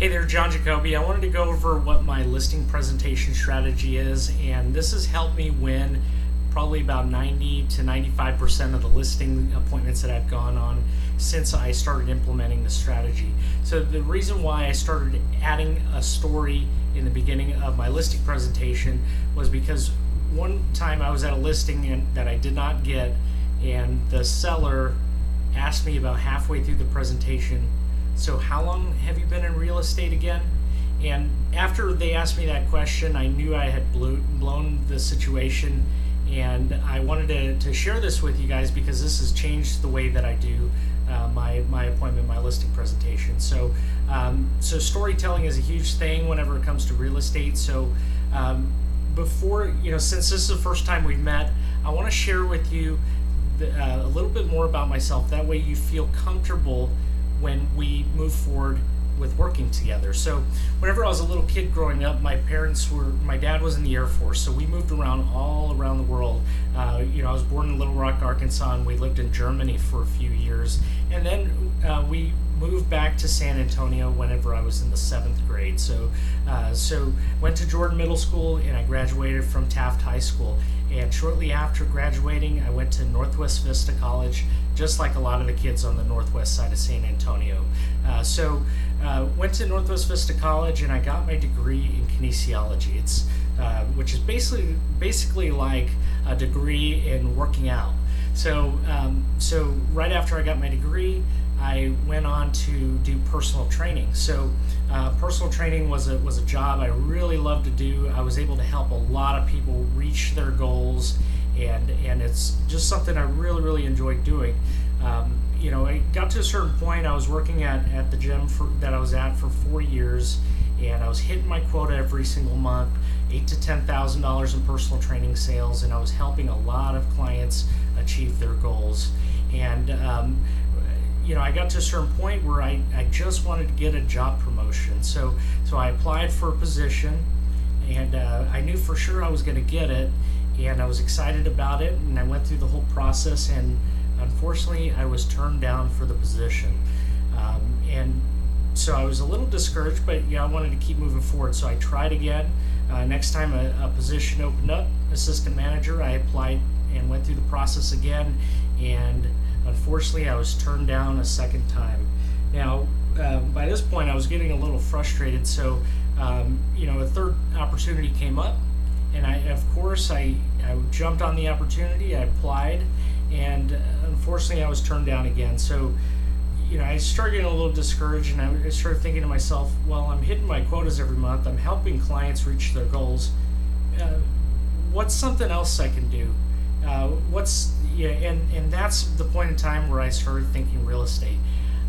Hey there, John Jacoby. I wanted to go over what my listing presentation strategy is, and this has helped me win probably about 90 to 95% of the listing appointments that I've gone on since I started implementing the strategy. So the reason why I started adding a story in the beginning of my listing presentation was because one time I was at a listing that I did not get, and the seller asked me about halfway through the presentation, "So how long have you been in real estate again?" And after they asked me that question, I knew I had blown the situation, and I wanted to share this with you guys because this has changed the way that I do my appointment, my listing presentation. So storytelling is a huge thing whenever it comes to real estate. So before, since this is the first time we've met, I want to share with you a little bit more about myself. That way you feel comfortable when we move forward with working together. So whenever I was a little kid growing up, my dad was in the Air Force, so we moved around all around the world. I was born in Little Rock, Arkansas, and we lived in Germany for a few years. And then we moved back to San Antonio whenever I was in the 7th grade. So went to Jordan Middle School, and I graduated from Taft High School. And shortly after graduating, I went to Northwest Vista College, just like a lot of the kids on the northwest side of San Antonio. Went to Northwest Vista College, and I got my degree in kinesiology. Which is basically like a degree in working out. So right after I got my degree, I went on to do personal training. So personal training was a job I really loved to do. I was able to help a lot of people reach their goals, and it's just something I really enjoyed doing. I got to a certain point. I was working at the gym that I was at for 4 years, and I was hitting my quota every single month, $8,000 to $10,000 in personal training sales, and I was helping a lot of clients achieve their goals. And I got to a certain point where I just wanted to get a job promotion. So I applied for a position, and I knew for sure I was going to get it, and I was excited about it, and I went through the whole process, and unfortunately I was turned down for the position. And so I was a little discouraged, but I wanted to keep moving forward. So I tried again. Next time a position opened up, assistant manager, I applied and went through the process again, and unfortunately I was turned down a second time. Now by this point I was getting a little frustrated, so a third opportunity came up, and I jumped on the opportunity. I applied, and unfortunately I was turned down again. So I started getting a little discouraged, and I started thinking to myself, well, I'm hitting my quotas every month, I'm helping clients reach their goals. What's something else I can do? And that's the point in time where I started thinking real estate.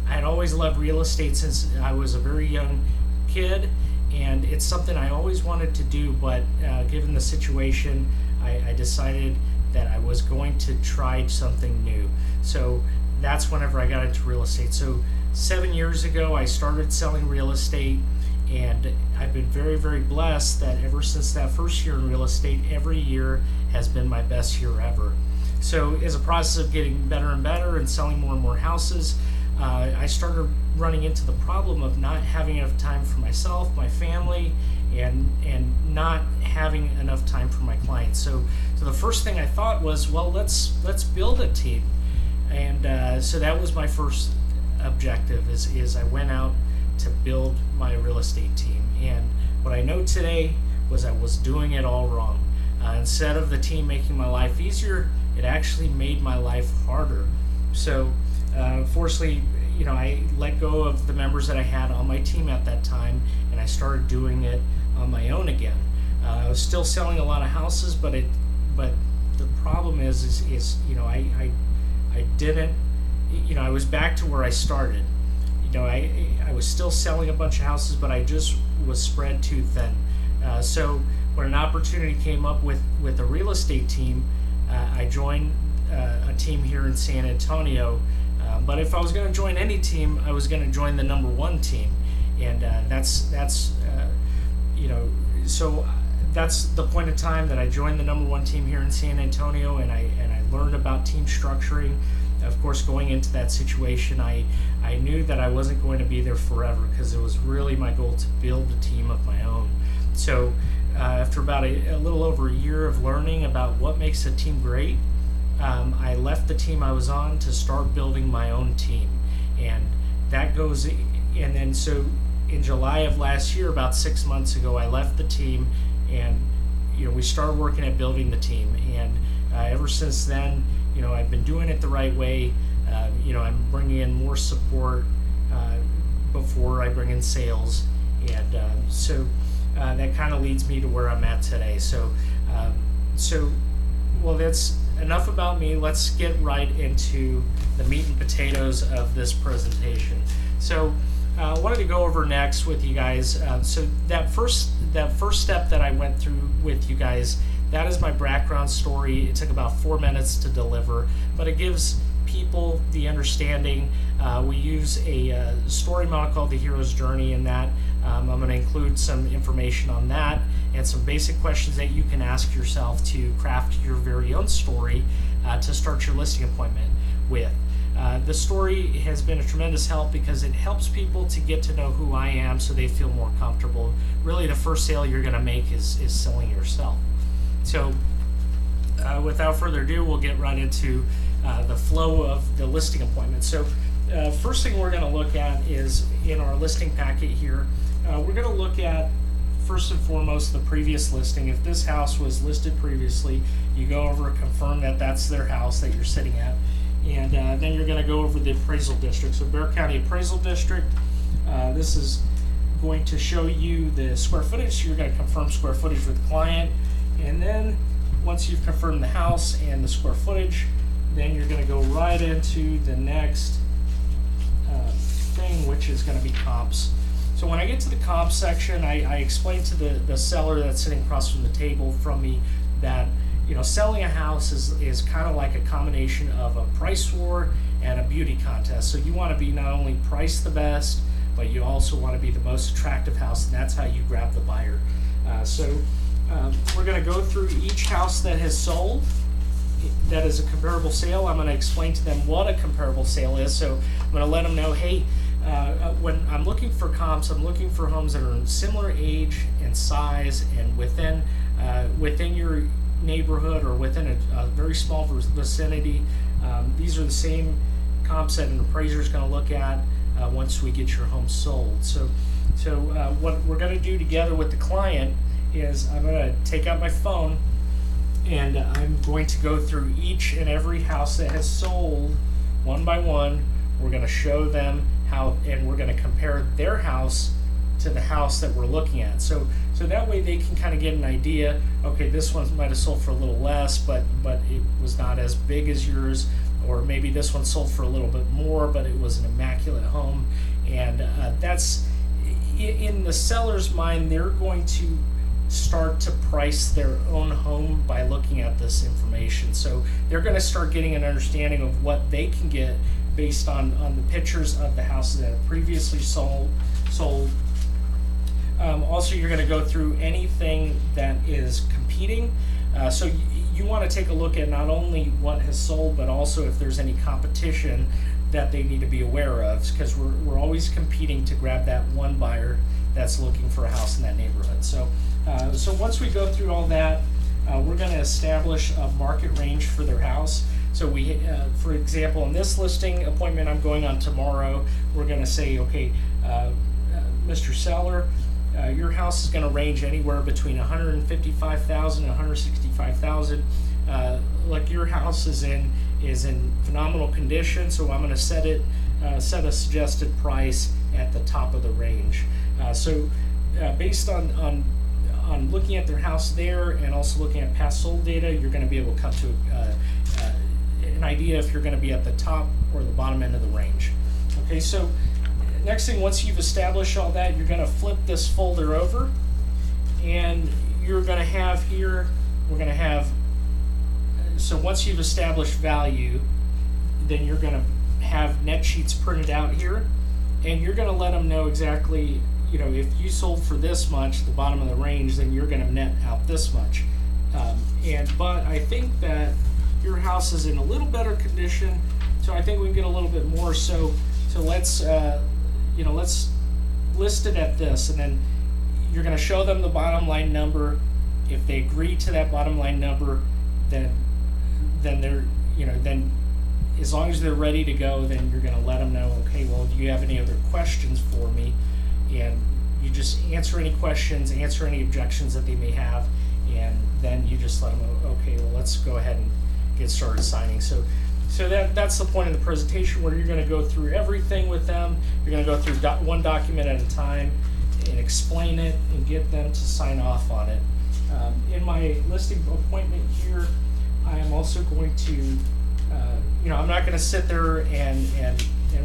I had always loved real estate since I was a very young kid, and it's something I always wanted to do, but given the situation, I decided that I was going to try something new. So that's whenever I got into real estate. So 7 years ago, I started selling real estate, and I've been very blessed that ever since that first year in real estate, every year has been my best year ever. So as a process of getting better and better and selling more and more houses, I started running into the problem of not having enough time for myself, my family, and not having enough time for my clients. So the first thing I thought was, well, let's build a team. And so that was my first objective, is I went out to build my real estate team. And what I know today was I was doing it all wrong. Instead of the team making my life easier, it actually made my life harder. So fortunately, I let go of the members that I had on my team at that time, and I started doing it on my own again. I was still selling a lot of houses, but the problem is I didn't, I was back to where I started. I was still selling a bunch of houses, but I just was spread too thin. So when an opportunity came up with a real estate team, I joined a team here in San Antonio. But if I was going to join any team, I was going to join the number one team, and so that's the point of time that I joined the number one team here in San Antonio, and I learned about team structuring. of course, going into that situation, I knew that I wasn't going to be there forever, because it was really my goal to build a team of my own. So after about a little over a year of learning about what makes a team great, I left the team I was on to start building my own team. And that goes, and then so in July of last year, about 6 months ago, I left the team, and we started working at building the team. And ever since then, I've been doing it the right way. I'm bringing in more support before I bring in sales, and so that kind of leads me to where I'm at today. So well, that's enough about me. Let's get right into the meat and potatoes of this presentation. So I wanted to go over next with you guys. So that first step that I went through with you guys, that is my background story. It took about 4 minutes to deliver, but it gives people the understanding. We use a story model called the Hero's Journey in that. I'm going to include some information on that and some basic questions that you can ask yourself to craft your very own story to start your listing appointment with. The story has been a tremendous help because it helps people to get to know who I am so they feel more comfortable. Really, the first sale you're going to make is selling yourself. So without further ado, we'll get right into the flow of the listing appointment. So first thing we're going to look at is in our listing packet here, we're going to look at first and foremost the previous listing. If this house was listed previously, you go over and confirm that that's their house that you're sitting at. And then you're going to go over the appraisal district. So Bexar County Appraisal District, this is going to show you the square footage. So you're going to confirm square footage with the client. And then once you've confirmed the house and the square footage, then you're going to go right into the next thing, which is going to be comps. So when I get to the comps section, I explain to the seller that's sitting across from the table from me that selling a house is kind of like a combination of a price war and a beauty contest. So you want to be not only priced the best, but you also want to be the most attractive house, and that's how you grab the buyer. We're going to go through each house that has sold that is a comparable sale. I'm going to explain to them what a comparable sale is. So I'm going to let them know, hey, when I'm looking for comps, I'm looking for homes that are in similar age and size and within your neighborhood or within a very small vicinity. These are the same comps that an appraiser is going to look at once we get your home sold. So what we're going to do together with the client is I'm going to take out my phone and I'm going to go through each and every house that has sold one by one. We're going to show them how, and we're going to compare their house to the house that we're looking at. So that way they can kind of get an idea, okay, this one might have sold for a little less, but it was not as big as yours, or maybe this one sold for a little bit more, but it was an immaculate home. And that's, in the seller's mind, they're going to start to price their own home by looking at this information. So they're going to start getting an understanding of what they can get based on the pictures of the houses that have previously sold. Also, you're going to go through anything that is competing. So you want to take a look at not only what has sold, but also if there's any competition that they need to be aware of, because we're always competing to grab that one buyer that's looking for a house in that neighborhood. So once we go through all that, we're going to establish a market range for their house. So we, for example, in this listing appointment I'm going on tomorrow, we're going to say, okay, Mr. Seller, your house is going to range anywhere between $155,000 and $165,000. Like your house is in phenomenal condition, so I'm going to set a suggested price at the top of the range. Based on looking at their house there and also looking at past sold data, you're going to be able to come to an idea if you're going to be at the top or the bottom end of the range. Okay, so next thing, once you've established all that, you're going to flip this folder over, and you're going to have here, so once you've established value, then you're going to have net sheets printed out here, and you're going to let them know exactly, if you sold for this much at the bottom of the range, then you're going to net out this much. But I think that your house is in a little better condition, So I think we can get a little bit more. So let's let's list it at this, and then you're going to show them the bottom line number. If they agree to that bottom line number, then they're then as long as they're ready to go, then you're going to let them know, okay, well, do you have any other questions for me? And you just answer any questions, answer any objections that they may have, and then you just let them know, okay, well, let's go ahead and get started signing. So that's the point of the presentation, where you're going to go through everything with them. You're going to go through one document at a time and explain it and get them to sign off on it. In my listing appointment here, I am also going to, I'm not going to sit there and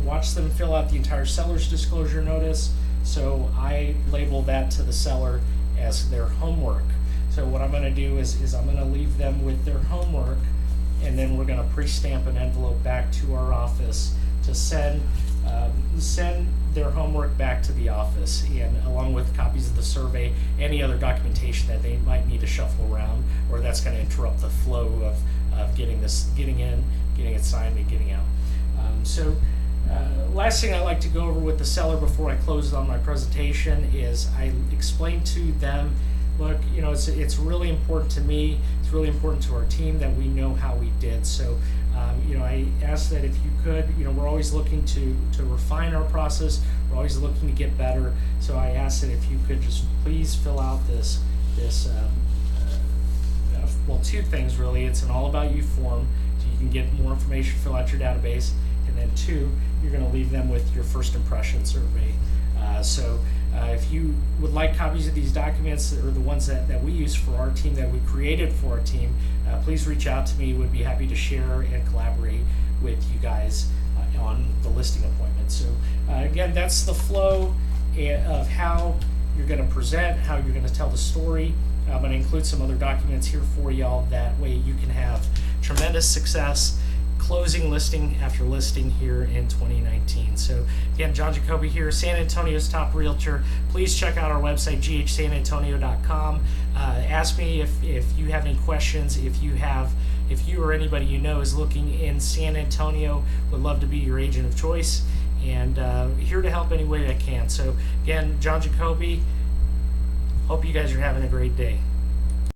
watch them fill out the entire seller's disclosure notice. So I label that to the seller as their homework. So what I'm going to do is I'm going to leave them with their homework, and then we're going to pre-stamp an envelope back to our office to send their homework back to the office, and along with copies of the survey, any other documentation that they might need to shuffle around, or that's going to interrupt the flow of getting in, getting it signed, and getting out. Last thing I like to go over with the seller before I close on my presentation is I explain to them, look, it's really important to me, it's really important to our team that we know how we did. So, I ask that if you could, we're always looking to refine our process, we're always looking to get better. So I ask that if you could just please fill out this two things really. It's an all about you form, so you can get more information, fill out your database, and then two, you're going to leave them with your first impression survey. If you would like copies of these documents, or the ones that we use for our team, that we created for our team, please reach out to me. We'd be happy to share and collaborate with you guys on the listing appointment. So again, that's the flow of how you're going to present, how you're going to tell the story. I'm going to include some other documents here for y'all. That way you can have tremendous success closing listing after listing here in 2019. So again, John Jacoby here, San Antonio's top realtor. Please check out our website, ghsanantonio.com. Ask me if you have any questions. If you or anybody you know is looking in San Antonio, would love to be your agent of choice, and here to help any way I can. So again, John Jacoby, hope you guys are having a great day.